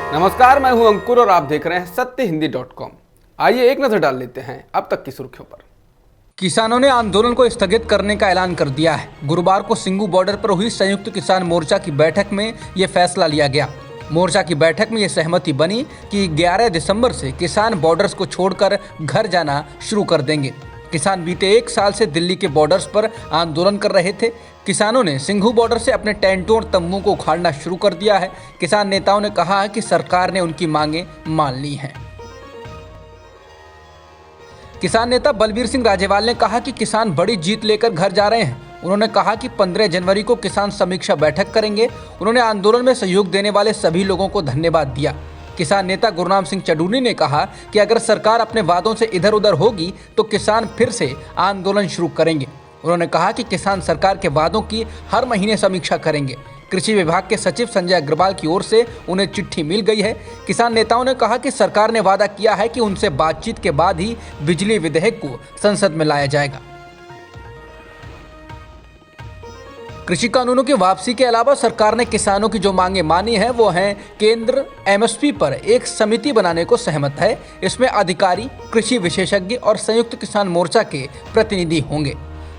नमस्कार, मैं हूं अंकुर और आप देख रहे हैं सत्यहिंदी.com। आइए एक नजर डाल लेते हैं अब तक की सुर्खियों पर। किसानों ने आंदोलन को स्थगित करने का ऐलान कर दिया है। गुरुवार को सिंघू बॉर्डर पर हुई संयुक्त किसान मोर्चा की बैठक में ये फैसला लिया गया। मोर्चा की बैठक में ये सहमति बनी कि 11 दिसंबर से किसान बॉर्डर्स को छोड़कर घर जाना शुरू कर देंगे। किसान बीते 1 साल से दिल्ली के बॉर्डर्स पर आंदोलन कर रहे थे। किसानों ने सिंघू बॉर्डर से अपने टेंटों और तंबू को उखाड़ना शुरू कर दिया है। किसान नेताओं ने कहा है कि सरकार ने उनकी मांगें मान ली हैं। किसान नेता बलबीर सिंह राजेवाल ने कहा कि किसान बड़ी जीत लेकर घर जा रहे हैं। उन्होंने कहा कि 15 जनवरी को किसान समीक्षा बैठक करेंगे। उन्होंने आंदोलन में सहयोग देने वाले सभी लोगों को धन्यवाद दिया। किसान नेता गुरनाम सिंह चडूनी ने कहा कि अगर सरकार अपने वादों से इधर उधर होगी तो किसान फिर से आंदोलन शुरू करेंगे। उन्होंने कहा कि किसान सरकार के वादों की हर महीने समीक्षा करेंगे। कृषि विभाग के सचिव संजय अग्रवाल की ओर से उन्हें चिट्ठी मिल गई है। किसान नेताओं ने कहा कि सरकार ने वादा किया है कि उनसे बातचीत के बाद ही बिजली विधेयक को संसद में लाया जाएगा। कृषि कानूनों की वापसी के अलावा सरकार ने किसानों की जो मांगे मानी हैं वो हैं, केंद्र एमएसपी पर एक समिति बनाने को सहमत है। इसमें अधिकारी, कृषि विशेषज्ञ और संयुक्त किसान मोर्चा के प्रतिनिधि होंगे।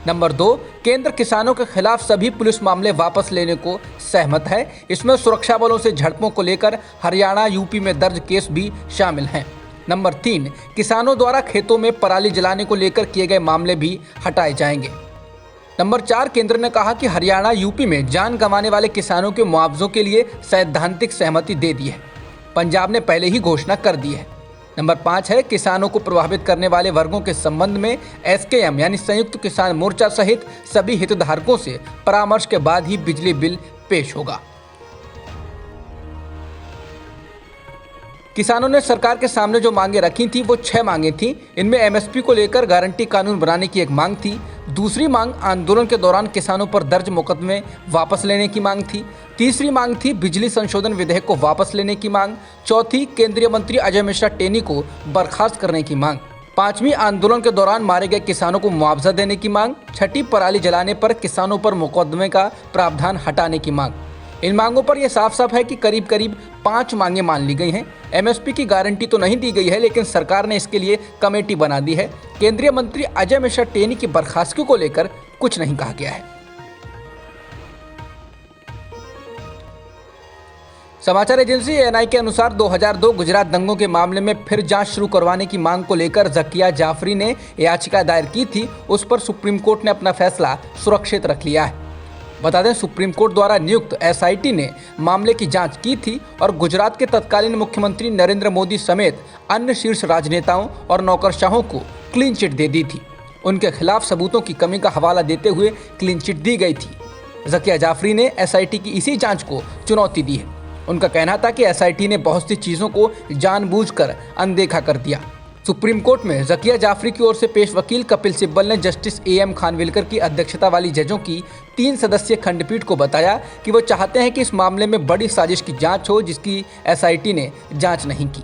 नंबर 2, केंद्र किसानों के खिलाफ सभी पुलिस मामले वापस लेने को सहमत है। इसमें सुरक्षा बलों से झड़पों को लेकर हरियाणा, यूपी में दर्ज केस भी शामिल हैं। नंबर 3, किसानों द्वारा खेतों में पराली जलाने को लेकर किए गए मामले भी हटाए जाएंगे। नंबर 4, केंद्र ने कहा कि हरियाणा, यूपी में जान गंवाने वाले किसानों के मुआवजों के लिए सैद्धांतिक सहमति दे दी है। पंजाब ने पहले ही घोषणा कर दी है। नंबर 5 है, किसानों को प्रभावित करने वाले वर्गों के संबंध में एसकेएम यानी संयुक्त किसान मोर्चा सहित सभी हितधारकों से परामर्श के बाद ही बिजली बिल पेश होगा। किसानों ने सरकार के सामने जो मांगे रखी थी वो 6 मांगे थी। इनमें एमएसपी को लेकर गारंटी कानून बनाने की एक मांग थी। दूसरी मांग आंदोलन के दौरान किसानों पर दर्ज मुकदमे वापस लेने की मांग थी। तीसरी मांग थी बिजली संशोधन विधेयक को वापस लेने की मांग। चौथी, केंद्रीय मंत्री अजय मिश्रा टेनी को बर्खास्त करने की मांग। पांचवी, आंदोलन के दौरान मारे गए किसानों को मुआवजा देने की मांग। छठी, पराली जलाने पर किसानों पर मुकदमे का प्रावधान हटाने की मांग। इन मांगों पर यह साफ साफ है कि करीब करीब 5 मांगे मान ली गई हैं। एमएसपी की गारंटी तो नहीं दी गई है, लेकिन सरकार ने इसके लिए कमेटी बना दी है। केंद्रीय मंत्री अजय मिश्रा टेनी की बर्खास्तगी को लेकर कुछ नहीं कहा गया है। समाचार एजेंसी एएनआई के अनुसार 2002 गुजरात दंगों के मामले में फिर जांच शुरू करवाने की मांग को लेकर जकिया जाफरी ने याचिका दायर की थी। उस पर सुप्रीम कोर्ट ने अपना फैसला सुरक्षित रख लिया है। बता दें, सुप्रीम कोर्ट द्वारा नियुक्त एसआईटी ने मामले की जांच की थी और गुजरात के तत्कालीन मुख्यमंत्री नरेंद्र मोदी समेत अन्य शीर्ष राजनेताओं और नौकरशाहों को क्लीन चिट दे दी थी। उनके खिलाफ सबूतों की कमी का हवाला देते हुए क्लीन चिट दी गई थी। जकिया जाफरी ने एसआईटी की इसी जांच को चुनौती दी है। उनका कहना था कि एसआईटी ने बहुत सी चीज़ों को जानबूझकर अनदेखा कर दिया। सुप्रीम कोर्ट में जकिया जाफरी की ओर से पेश वकील कपिल सिब्बल ने जस्टिस एएम खानविलकर की अध्यक्षता वाली जजों की 3 सदस्यीय खंडपीठ को बताया कि वो चाहते हैं कि इस मामले में बड़ी साजिश की जांच हो, जिसकी एसआईटी ने जांच नहीं की।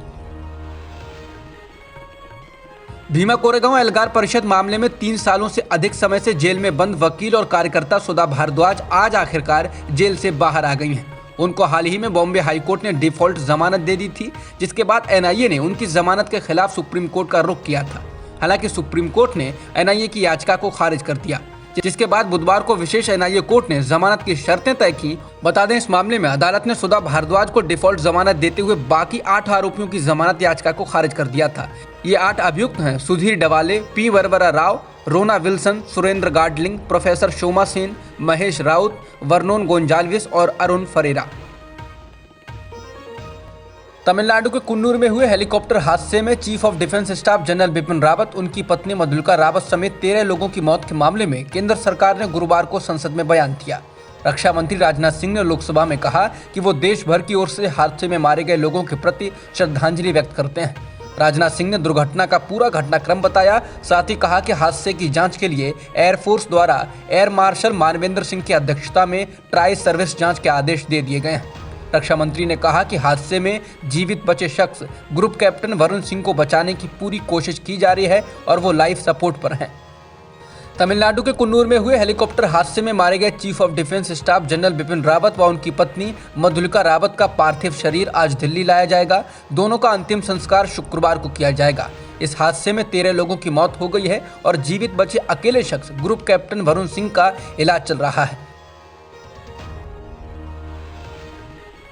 भीमा कोरेगांव एल्गार परिषद मामले में 3 सालों से अधिक समय से जेल में बंद वकील और कार्यकर्ता सुधा भारद्वाज आज आखिरकार जेल से बाहर आ गई हैं। उनको हाल ही में बॉम्बे हाईकोर्ट ने डिफॉल्ट जमानत दे दी थी, जिसके बाद एनआईए ने उनकी जमानत के खिलाफ सुप्रीम कोर्ट का रुख किया था। हालांकि सुप्रीम कोर्ट ने एनआईए की याचिका को खारिज कर दिया, जिसके बाद बुधवार को विशेष एनआईए कोर्ट ने जमानत की शर्तें तय की। बता दें, इस मामले में अदालत ने सुधा भारद्वाज को डिफॉल्ट जमानत देते हुए बाकी 8 आरोपियों की जमानत याचिका को खारिज कर दिया था। ये 8 अभियुक्त हैं सुधीर डवाले, पी वरवरा राव, रोना Wilson, Surendra Gadling, professor Shoma Sen, Mahesh Raut, Vernon Gonsalves और अरुण फरेरा। तमिलनाडु के कुन्नूर में हुए हेलीकॉप्टर हादसे में chief of defence staff general Bipin Rawat, उनकी पत्नी मधुलिका रावत समेत 13 लोगों की मौत के मामले में केंद्र सरकार ने गुरुवार को संसद में बयान दिया। रक्षा मंत्री राजनाथ सिंह ने लोकसभा में कहा कि वो देश भर की ओर से हादसे में मारे गए लोगों के प्रति श्रद्धांजलि व्यक्त करते हैं। राजनाथ सिंह ने दुर्घटना का पूरा घटनाक्रम बताया। साथ ही कहा कि हादसे की जांच के लिए एयरफोर्स द्वारा एयर मार्शल मानवेंद्र सिंह की अध्यक्षता में ट्राई सर्विस जांच के आदेश दे दिए गए हैं। रक्षा मंत्री ने कहा कि हादसे में जीवित बचे शख्स ग्रुप कैप्टन वरुण सिंह को बचाने की पूरी कोशिश की जा रही है और वो लाइफ सपोर्ट पर हैं। तमिलनाडु के कुन्नूर में हुए हेलीकॉप्टर हादसे में मारे गए chief of defence staff general Bipin Rawat व उनकी पत्नी मधुलिका रावत का पार्थिव शरीर आज दिल्ली लाया जाएगा। दोनों का अंतिम संस्कार शुक्रवार को किया जाएगा। इस हादसे में 13 लोगों की मौत हो गई है और जीवित बचे अकेले शख्स ग्रुप कैप्टन वरुण सिंह का इलाज चल रहा है।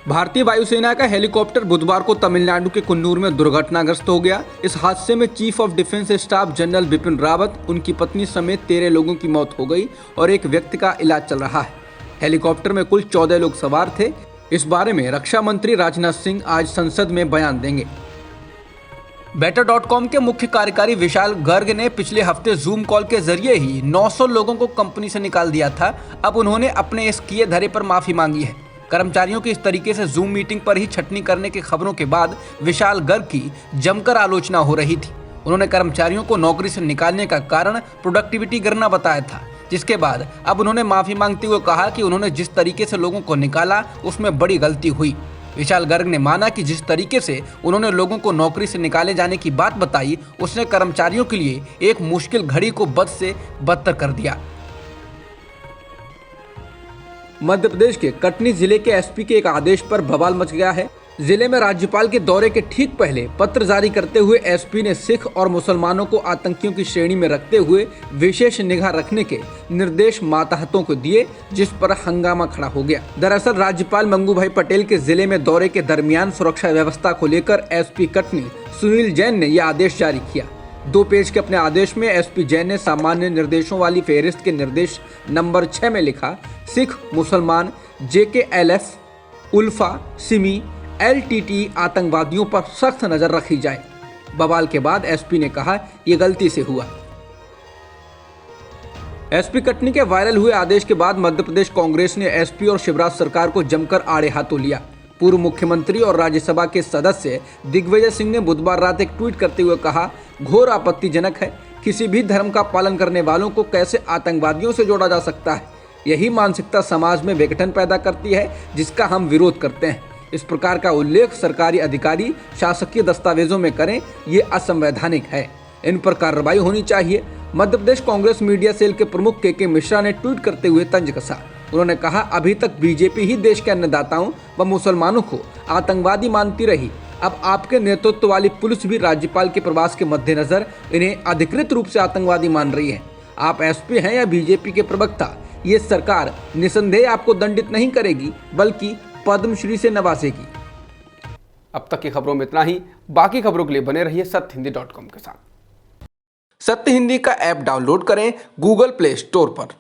भारतीय वायुसेना का हेलीकॉप्टर बुधवार को तमिलनाडु के कुन्नूर में दुर्घटनाग्रस्त हो गया। इस हादसे में chief of defence staff general Bipin Rawat, उनकी पत्नी समेत 13 लोगों की मौत हो गई और एक व्यक्ति का इलाज चल रहा है। हेलीकॉप्टर में कुल 14 लोग सवार थे। इस बारे में रक्षा मंत्री राजनाथ सिंह आज संसद में बयान देंगे। Better.com के मुख्य कार्यकारी विशाल गर्ग ने पिछले हफ्ते जूम कॉल के जरिए ही 900 लोगों को कंपनी से निकाल दिया था। अब उन्होंने अपने इस किए धरे पर माफी मांगी है। कर्मचारियों की इस तरीके से जूम मीटिंग पर ही छटनी करने की खबरों के बाद विशाल गर्ग की जमकर आलोचना हो रही थी। उन्होंने कर्मचारियों को नौकरी से निकालने का कारण प्रोडक्टिविटी गिरना बताया था, जिसके बाद अब उन्होंने माफी मांगते हुए कहा कि उन्होंने जिस तरीके से लोगों को निकाला उसमें बड़ी गलती हुई। विशाल गर्ग ने माना कि जिस तरीके से उन्होंने लोगों को नौकरी से निकाले जाने की बात बताई, उसने कर्मचारियों के लिए एक मुश्किल घड़ी को बद से बदतर कर दिया। मध्य प्रदेश के कटनी जिले के एसपी के एक आदेश पर बवाल मच गया है। जिले में राज्यपाल के दौरे के ठीक पहले पत्र जारी करते हुए एसपी ने सिख और मुसलमानों को आतंकियों की श्रेणी में रखते हुए विशेष निगाह रखने के निर्देश मातहतों को दिए, जिस पर हंगामा खड़ा हो गया। दरअसल राज्यपाल मंगू भाई पटेल के जिले में दौरे के दरमियान सुरक्षा व्यवस्था को लेकर एसपी कटनी सुनील जैन ने यह आदेश जारी किया। 2 पेज के अपने आदेश में एसपी जैन ने सामान्य निर्देशों वाली फेहरिस्त के निर्देश नंबर 6 में लिखा, सिख, मुसलमान, JKLF, उल्फा, सिमी, LTTE आतंकवादियों पर सख्त नजर रखी जाए। बवाल के बाद एसपी ने कहा, ये गलती से हुआ। एसपी कटनी के वायरल हुए आदेश के बाद मध्य प्रदेश कांग्रेस ने एसपी और शिवराज सरकार को जमकर आड़े हाथों लिया। पूर्व मुख्यमंत्री और राज्यसभा के सदस्य दिग्विजय सिंह ने बुधवार रात एक ट्वीट करते हुए कहा, घोर आपत्तिजनक है, किसी भी धर्म का पालन करने वालों को कैसे आतंकवादियों से जोड़ा जा सकता है। यही मानसिकता समाज में विघटन पैदा करती है, जिसका हम विरोध करते हैं। इस प्रकार का उल्लेख सरकारी अधिकारी शासकीय दस्तावेजों में करें, ये असंवैधानिक है। इन पर कार्रवाई होनी चाहिए। मध्य प्रदेश कांग्रेस मीडिया सेल के प्रमुख के मिश्रा ने ट्वीट करते हुए तंज कसा। उन्होंने कहा, अभी तक बीजेपी ही देश के अन्नदाताओं व मुसलमानों को आतंकवादी मानती रही। अब आपके नेतृत्व वाली पुलिस भी राज्यपाल के प्रवास के मद्देनजर इन्हें अधिकृत रूप से आतंकवादी मान रही है। आप एसपी हैं या बीजेपी के प्रवक्ता, ये सरकार निसंदेह आपको दंडित नहीं करेगी, बल्कि पद्मश्री से नवाजेगी। अब तक की खबरों में इतना ही। बाकी खबरों के लिए बने रहिए सत्यहिंदी.com के साथ। सत्य हिंदी का ऐप डाउनलोड करें गूगल प्ले स्टोर पर।